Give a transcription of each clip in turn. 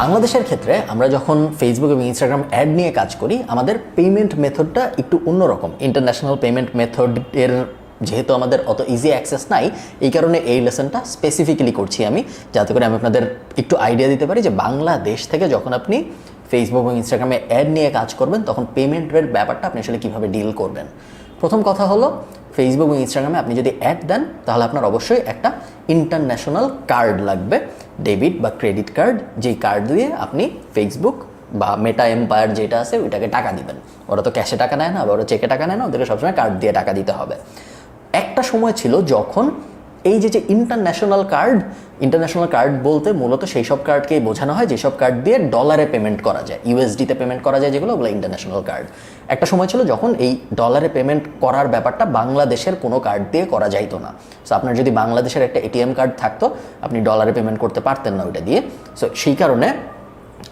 বাংলাদেশের ক্ষেত্রে আমরা যখন ফেসবুক এবং ইনস্টাগ্রাম অ্যাড নিয়ে কাজ করি, আমাদের পেমেন্ট মেথডটা একটু অন্যরকম। ইন্টারন্যাশনাল পেমেন্ট মেথডের যেহেতু আমাদের অত ইজি অ্যাক্সেস নাই, এই কারণে এই লেসনটা স্পেসিফিক্যালি করছি আমি, যাতে করে আমি আপনাদের একটু আইডিয়া দিতে পারি যে বাংলাদেশ থেকে যখন আপনি ফেসবুক এবং ইনস্টাগ্রামে অ্যাড নিয়ে কাজ করবেন তখন পেমেন্টের ব্যাপারটা আপনি আসলে কীভাবে ডিল করবেন। প্রথম কথা হলো, ফেসবুক এবং ইনস্টাগ্রামে আপনি যদি অ্যাড দেন তাহলে আপনার অবশ্যই একটা ইন্টারন্যাশনাল কার্ড লাগবে, ডেবিট বা ক্রেডিট কার্ড, যেই কার্ড দিয়ে আপনি ফেসবুক বা মেটা এম্পায়ার যেটা আছে ওইটাকে টাকা দিবেন। ওরা তো ক্যাশে টাকা নেয় না বা ওরা চেকে টাকা নেয় না, ওদেরকে সবসময় কার্ড দিয়ে টাকা দিতে হবে। একটা সময় ছিল যখন এই যে ইন্টারন্যাশনাল কার্ড বলতে মূলত সেই সব কার্ডকেই বোঝানো হয় যেসব কার্ড দিয়ে ডলারে পেমেন্ট করা যায়, ইউএসডিতে পেমেন্ট করা যায়, যেগুলো ওগুলো ইন্টারন্যাশনাল কার্ড। একটা সময় ছিল যখন এই ডলারে পেমেন্ট করার ব্যাপারটা বাংলাদেশের কোনো কার্ড দিয়ে করা যাইতো না। সো আপনার যদি বাংলাদেশের একটা এটিএম কার্ড থাকতো, আপনি ডলারে পেমেন্ট করতে পারতেন না ওইটা দিয়ে। সো সেই কারণে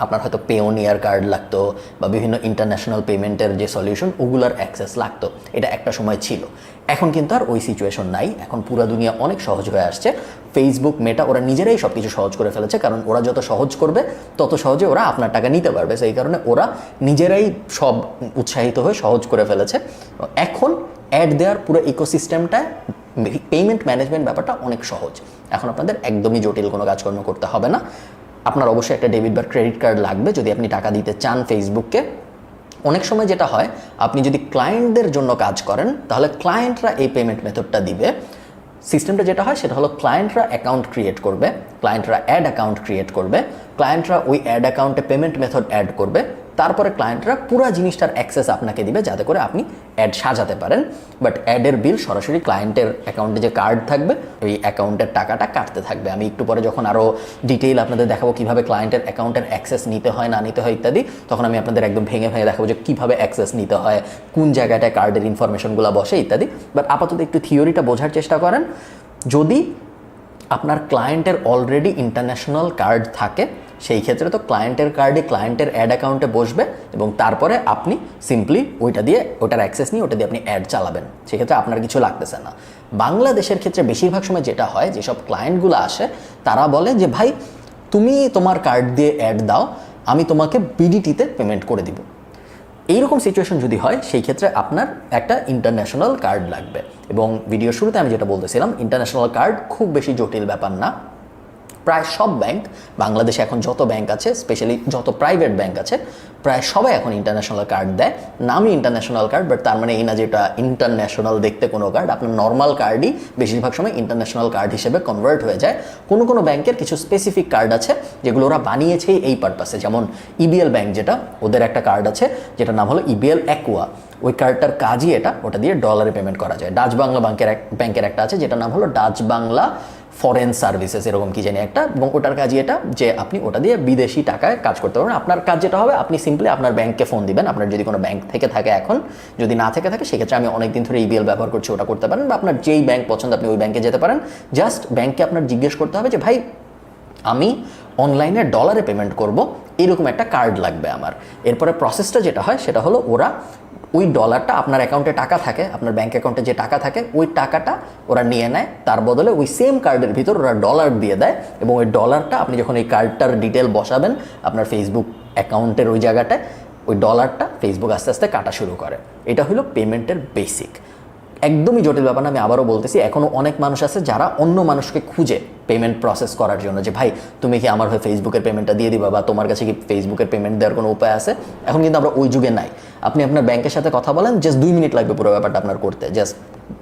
আপনার হয়তো পেওনিয়ার কার্ড লাগতো বা বিভিন্ন ইন্টারন্যাশনাল পেমেন্টের যে সলিউশন ওগুলার অ্যাক্সেস লাগতো। এটা একটা সময় ছিল। এখন কিন্তু আর ওই সিচুয়েশন নাই। এখন পুরো দুনিয়া অনেক সহজ হয়ে আসছে। ফেসবুক, মেটা ওরা নিজেরাই সব কিছু সহজ করে ফেলেছে, কারণ ওরা যত সহজ করবে তত সহজে ওরা আপনার টাকা নিতে পারবে। সেই কারণে ওরা নিজেরাই সব উৎসাহিত হয়ে সহজ করে ফেলেছে। এখন অ্যাড দেওয়ার পুরো ইকোসিস্টেমটা, পেমেন্ট ম্যানেজমেন্ট ব্যাপারটা অনেক সহজ। এখন আপনাদের একদমই জটিল কোনো কাজকর্ম করতে হবে না। আপনার অবশ্যই একটা ডেবিট বা ক্রেডিট কার্ড লাগবে যদি আপনি টাকা দিতে চান ফেসবুককে। অনেক সময় যেটা হয়, আপনি যদি ক্লায়েন্টদের জন্য কাজ করেন তাহলে ক্লায়েন্টরা এই পেমেন্ট মেথডটা দিবে। সিস্টেমটা যেটা হয় সেটা হলো, ক্লায়েন্টরা অ্যাকাউন্ট ক্রিয়েট করবে, ক্লায়েন্টরা অ্যাড অ্যাকাউন্ট ক্রিয়েট করবে, ক্লায়েন্টরা ওই অ্যাড অ্যাকাউন্টে পেমেন্ট মেথড অ্যাড করবে, তারপরে ক্লায়েন্টরা পুরো জিনিসটার অ্যাক্সেস আপনাকে দিবে যাতে করে আপনি অ্যাড সাজাতে পারেন। বাট অ্যাডের বিল সরাসরি ক্লায়েন্টের অ্যাকাউন্টে যে কার্ড থাকবে ওই অ্যাকাউন্টের টাকাটা কাটতে থাকবে। আমি একটু পরে যখন আরও ডিটেইল আপনাদের দেখাবো কীভাবে ক্লায়েন্টের অ্যাকাউন্টের অ্যাক্সেস নিতে হয় না নিতে হয় ইত্যাদি, তখন আমি আপনাদের একদম ভেঙে দেখাবো যে কীভাবে অ্যাক্সেস নিতে হয়, কোন জায়গাটায় কার্ডের ইনফরমেশনগুলো বসে ইত্যাদি। বাট আপাতত একটু থিওরিটা বোঝার চেষ্টা করেন। যদি আপনার ক্লায়েন্টের অলরেডি ইন্টারন্যাশনাল কার্ড থাকে, সেই ক্ষেত্রে তো ক্লায়েন্টের কার্ডে ক্লায়েন্টের অ্যাড অ্যাকাউন্টে বসবে এবং তারপরে আপনি সিম্পলি ওটার অ্যাক্সেস নিয়ে ওটা দিয়ে আপনি অ্যাড চালাবেন। সেক্ষেত্রে আপনার কিছু লাগতেছে না। বাংলাদেশের ক্ষেত্রে বেশিরভাগ সময় যেটা হয়, যেসব ক্লায়েন্টগুলো আসে তারা বলে যে ভাই তুমি তোমার কার্ড দিয়ে অ্যাড দাও, আমি তোমাকে বিডিটিতে পেমেন্ট করে দিব। এইরকম সিচুয়েশন যদি হয় সেই ক্ষেত্রে আপনার একটা ইন্টারন্যাশনাল কার্ড লাগবে। এবং ভিডিওর শুরুতে আমি যেটা বলতেছিলাম, ইন্টারন্যাশনাল কার্ড খুব বেশি জটিল ব্যাপার না। প্রায় সব ব্যাংক, বাংলাদেশে এখন যত ব্যাংক আছে, স্পেশালি যত প্রাইভেট ব্যাংক আছে, প্রায় সবাই এখন ইন্টারন্যাশনাল কার্ড দেয়। নামই ইন্টারন্যাশনাল কার্ড, বাট তার মানে এই না যে এটা ইন্টারন্যাশনাল দেখতে কোনো কার্ড। আপনার নর্মাল কার্ডই বেশিরভাগ সময় ইন্টারন্যাশনাল কার্ড হিসেবে কনভার্ট হয়ে যায়। কোনো কোনো ব্যাংকের কিছু স্পেসিফিক কার্ড আছে যেগুলো ওরা বানিয়েছেই এই পারপাসে। যেমন ইবিএল ব্যাংক, যেটা ওদের একটা কার্ড আছে যেটার নাম হলো ইবিএল অ্যাকুয়া। ওই কার্ডটার কাজই ওটা দিয়ে ডলারে পেমেন্ট করা যায়। ডাচ বাংলা ব্যাংকের একটা আছে যেটার নাম হলো ডাচ বাংলা ফরেন সার্ভিসেস, এরকম কি জানি একটা, এবং ওটার কাজই এটা যে আপনি ওটা দিয়ে বিদেশি টাকায় কাজ করতে পারবেন। আপনার কাজ যেটা হবে, আপনি সিম্পলি আপনার ব্যাংককে ফোন দিবেন। আপনার যদি কোনো ব্যাংক থেকে থাকে, এখন যদি না থেকে থাকে সেক্ষেত্রে আমি অনেকদিন ধরে ইবিএল ব্যবহার করছি, ওটা করতে পারেন। বা আপনার যেই ব্যাংক পছন্দ আপনি ওই ব্যাংকে যেতে পারেন। জাস্ট ব্যাংকে আপনার জিজ্ঞেস করতে হবে যে ভাই আমি অনলাইনে ডলারে পেমেন্ট করব, এরকম একটা কার্ড লাগবে আমার। এরপরে প্রসেসটা যেটা হয় সেটা হলো, ওরা ওই ডলারটা, আপনার অ্যাকাউন্টে টাকা থাকে, আপনার ব্যাঙ্ক অ্যাকাউন্টে যে টাকা থাকে ওই টাকাটা ওরা নিয়ে নেয়, তার বদলে ওই সেম কার্ডের ভিতর ওরা ডলার দিয়ে দেয়। এবং ওই ডলারটা আপনি যখন এই কার্ডটার ডিটেল বসাবেন আপনার ফেসবুক অ্যাকাউন্টের ওই জায়গাটায়, ওই ডলারটা ফেসবুক আস্তে আস্তে কাটা শুরু করে। এটা হলো পেমেন্টের বেসিক। একদমই জটিল ব্যাপার না, আমি আবারও বলতেছি। এখনও অনেক মানুষ আছে যারা অন্য মানুষকে খুঁজে পেমেন্ট প্রসেস করার জন্য, যে ভাই তুমি কি আমার হয়ে ফেসবুকের পেমেন্টটা দিয়ে দিবা, বা তোমার কাছে কি ফেসবুকের পেমেন্ট দেওয়ার কোনো উপায় আছে। এখন কিন্তু আমরা ওই যুগে নাই। আপনি আপনার ব্যাংকের সাথে কথা বলেন, জাস্ট 2 মিনিট লাগবে পুরো ব্যাপারটা আপনার করতে। জাস্ট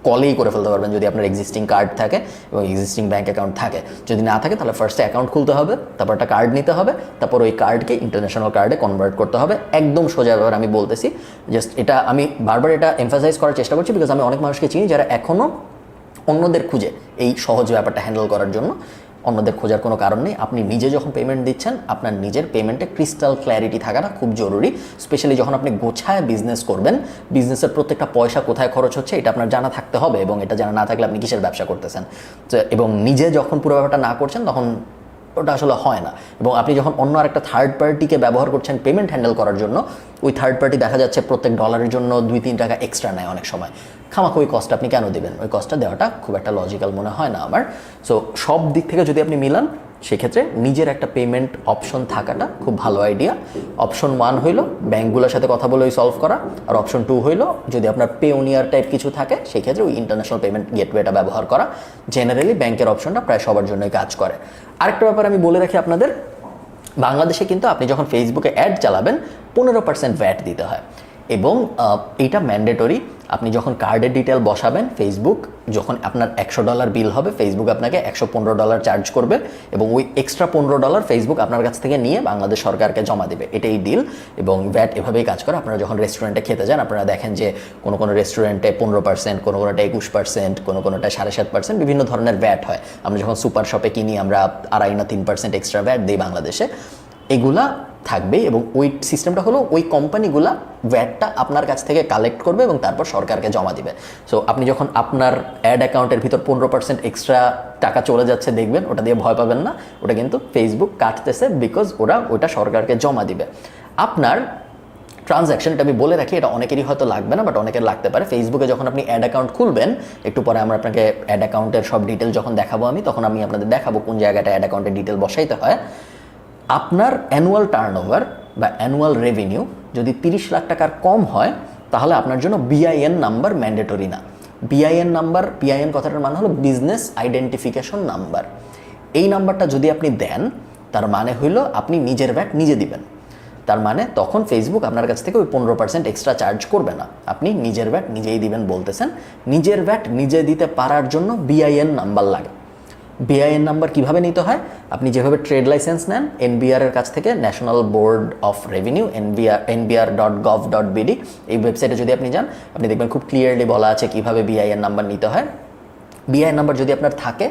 কলেই করে ফেলতে পারবেন যদি আপনার এক্সিস্টিং কার্ড থাকে এবং এক্সিস্টিং ব্যাঙ্ক অ্যাকাউন্ট থাকে। যদি না থাকে তাহলে ফার্স্টে অ্যাকাউন্ট খুলতে হবে, তারপর একটা কার্ড নিতে হবে, তারপর ওই কার্ডকে ইন্টারন্যাশনাল কার্ডে কনভার্ট করতে হবে। একদম সোজা ব্যাপার আমি বলতেছি। জাস্ট এটা আমি বারবার এটা এমফাসাইজ করার চেষ্টা করছি, বিকজ আমি অনেক মানুষকে চিনি যারা এখনও অন্যদের খুঁজে এই সহজ ব্যাপারটা হ্যান্ডেল করার জন্য। অন্যদের খোঁজার কোনো কারণ নেই। আপনি নিজে যখন পেমেন্ট দিচ্ছেন, আপনার নিজের পেমেন্টে ক্রিস্টাল ক্ল্যারিটি থাকাটা খুব জরুরি। স্পেশালি যখন আপনি গোছায় বিজনেস করবেন, বিজনেসের প্রত্যেকটা পয়সা কোথায় খরচ হচ্ছে এটা আপনার জানা থাকতে হবে, এবং এটা জানা না থাকলে আপনি কিসের ব্যবসা করতেছেন। এবং নিজে যখন পুরো ব্যাপারটা না করছেন তখন ওটা আসলে হয় না। এবং আপনি যখন অন্য আরেকটা থার্ড পার্টিকে ব্যবহার করছেন পেমেন্ট হ্যান্ডেল করার জন্য, ওই থার্ড পার্টি দেখা যাচ্ছে প্রত্যেক ডলারের জন্য 2-3 টাকা এক্সট্রা নেয় অনেক সময়। খামাখা ওই কস্টটা আপনি কেন দেবেন? ওই কস্টটা দেওয়াটা খুব একটা লজিক্যাল মনে হয় না আমার। সো সব দিক থেকে যদি আপনি মিলান, সেক্ষেত্রে নিজের একটা পেমেন্ট অপশন থাকাটা খুব ভালো আইডিয়া। অপশন 1 হইল ব্যাঙ্কগুলোর সাথে কথা বলে সলভ করা, আর অপশন 2 হইল যদি আপনার পেওনিয়ার টাইপ কিছু থাকে সেই ক্ষেত্রে ওই ইন্টারন্যাশনাল পেমেন্ট গেটওয়েটা ব্যবহার করা। জেনারেলি ব্যাংকের অপশনটা প্রায় সবার জন্যই কাজ করে। আরেকটা ব্যাপার আমি বলে রাখি আপনাদের, বাংলাদেশে কিন্তু আপনি যখন ফেসবুকে অ্যাড চালাবেন 15% ভ্যাট দিতে হয়, এবং এইটা ম্যান্ডেটরি। আপনি যখন কার্ডের ডিটেল বসাবেন, ফেসবুক যখন আপনার $100 বিল হবে, ফেসবুক আপনাকে $115 চার্জ করবে, এবং ওই এক্সট্রা $15 ফেসবুক আপনার কাছ থেকে নিয়ে বাংলাদেশ সরকারকে জমা দেবে। এটাই ডিল, এবং ভ্যাট এভাবেই কাজ করে। আপনারা যখন রেস্টুরেন্টে খেতে যান, আপনারা দেখেন যে কোনো রেস্টুরেন্টে 15%, কোনোটা 21%, কোনোটা 7.5%, বিভিন্ন ধরনের ভ্যাট হয়। আমরা যখন সুপার শপে কিনি আমরা 2.5 না 3% এক্সট্রা ভ্যাট দিই বাংলাদেশে। এগুলা থাকবে, এবং ওই সিস্টেমটা হলো ওই কোম্পানিগুলা ভ্যাটটা আপনার কাছ থেকে কালেক্ট করবে এবং তারপর সরকারকে জমা দিবে। সো আপনি যখন আপনার অ্যাড অ্যাকাউন্টের ভিতর 15% এক্সট্রা টাকা চলে যাচ্ছে দেখবেন, ওটা দিয়ে ভয় পাবেন না, ওটা কিন্তু ফেসবুক কাটতেছে, বিকজ ওটা সরকারকে জমা দিবে। আপনার ট্রানজ্যাকশন, এটা আমি বলে রাখি, এটা অনেকেরই হয়তো লাগবে না, বাট অনেকের লাগতে পারে। ফেসবুকে যখন আপনি অ্যাড অ্যাকাউন্ট খুলবেন, একটু পরে আমরা আপনাকে অ্যাড অ্যাকাউন্টের সব ডিটেল যখন দেখাবো তখন আমি আপনাদের দেখাবো কোন জায়গাটা অ্যাড অ্যাকাউন্টের ডিটেল বসাইতে হয়। আপনার অ্যানুয়াল টার্নওভার বা অ্যানুয়াল রেভিনিউ যদি 30 লাখ টাকার কম হয়, তাহলে আপনার জন্য বিআইএন নাম্বার ম্যান্ডেটরি না। বিআইএন নাম্বার, বিআইএন কথাটার মানে হলো বিজনেস আইডেন্টিফিকেশন নাম্বার। এই নাম্বারটা যদি আপনি দেন, তার মানে হইল আপনি নিজের ভ্যাট নিজে দিবেন। তার মানে তখন ফেসবুক আপনার কাছ থেকে ওই 15% এক্সট্রা চার্জ করবে না, আপনি নিজের ভ্যাট নিজেই দিবেন বলতেছেন। নিজের ভ্যাট নিজে দিতে পারার জন্য বিআইএন নাম্বার লাগে। বিআইএন নাম্বার কীভাবে নিতে হয়? আপনি যেভাবে ট্রেড লাইসেন্স নেন এনবিআর এর কাছ থেকে, national board of revenue, nbr.gov.bd, এই ওয়েবসাইটে যদি আপনি যান, আপনি দেখবেন খুব ক্লিয়ারলি বলা আছে কীভাবে বিআইএন নাম্বার নিতে হয়। বিআইএন নাম্বার যদি আপনার থাকে,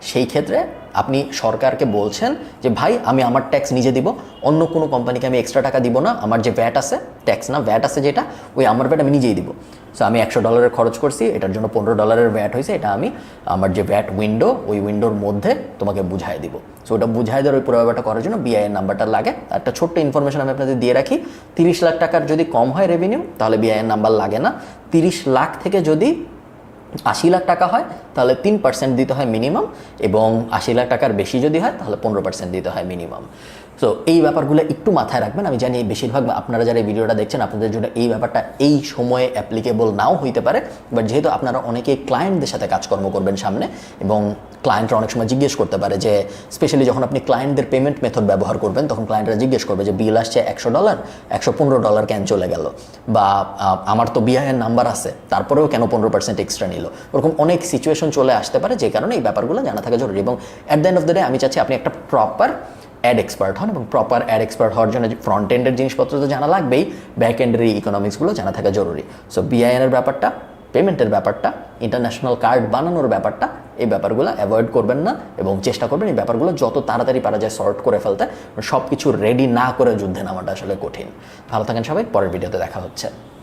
সেই ক্ষেত্রে আপনি সরকারকে বলছেন যে ভাই আমি আমার ট্যাক্স নিজে দিব, অন্য কোনো কোম্পানিকে আমি এক্সট্রা টাকা দিব না, আমার যে ভ্যাট আছে, ট্যাক্স না ভ্যাট আছে যেটা, ওই আমার ভ্যাট আমি নিজেই দিব। সো আমি $100 খরচ করছি, এটার জন্য $15 ভ্যাট হয়েছে, এটা আমি আমার যে ভ্যাট উইন্ডো, ওই উইন্ডোর মধ্যে তোমাকে বুঝাই দিব। সো ওটা বুঝাই দেওয়ার ওই পুরো ব্যাপারটা করার জন্য বিআইএন নাম্বারটা লাগে। একটা ছোট্ট ইনফরমেশন আমি আপনাদের দিয়ে রাখি, 30 লাখ টাকার যদি কম হয় রেভিনিউ, তাহলে বিআইএন নাম্বার লাগে না। 30 লাখ থেকে যদি 80 লাখ টাকা হয়, তাহলে 3% দিতে হয় মিনিমাম, এবং 80 লাখ টাকার বেশি যদি হয় তাহলে 15% দিতে হয় মিনিমাম। সো এই ব্যাপারগুলো একটু মাথায় রাখবেন। আমি জানি বেশিরভাগ আপনারা যারা এই ভিডিওটা দেখছেন, আপনাদের জন্য এই ব্যাপারটা এই সময়ে অ্যাপ্লিকেবল নাও হইতে পারে, বাট যেহেতু আপনারা অনেকেই ক্লায়েন্টদের সাথে কাজকর্ম করবেন সামনে, এবং ক্লায়েন্টরা অনেক সময় জিজ্ঞেস করতে পারে যে, স্পেশালি যখন আপনি ক্লায়েন্টদের পেমেন্ট মেথড ব্যবহার করবেন, তখন ক্লায়েন্টরা জিজ্ঞেস করবে যে বিল আসছে $100, $115 কেন চলে গেল, বা আমার তো বিআইএন নাম্বার আছে তারপরেও কেন 15% এক্সট্রা নিল। ওরকম অনেক সিচুয়েশন চলে আসতে পারে, যে কারণে এই ব্যাপারগুলো জানা থাকা জরুরি। এবং at the end of the day আমি চাচ্ছি আপনি একটা প্রপার অ্যাড এক্সপার্ট হন, এবং প্রপার অ্যাড এক্সপার্ট হওয়ার জন্য ফ্রন্ট এন্ডের জিনিসপত্র তো জানা লাগবেই, ব্যাক এন্ডের এই ইকোনমিক্সগুলো জানা থাকা জরুরি। সো বিআইএনের ব্যাপারটা, পেমেন্টের ব্যাপারটা, ইন্টারন্যাশনাল কার্ড বানানোর ব্যাপারটা, এই ব্যাপারগুলো অ্যাভয়েড করবেন না, এবং চেষ্টা করবেন এই ব্যাপারগুলো যত তাড়াতাড়ি পারা যায় সর্ট করে ফেলতে। সব কিছু রেডি না করে যুদ্ধে নামাটা আসলে কঠিন। ভালো থাকেন সবাই, পরের ভিডিওতে দেখা হচ্ছে।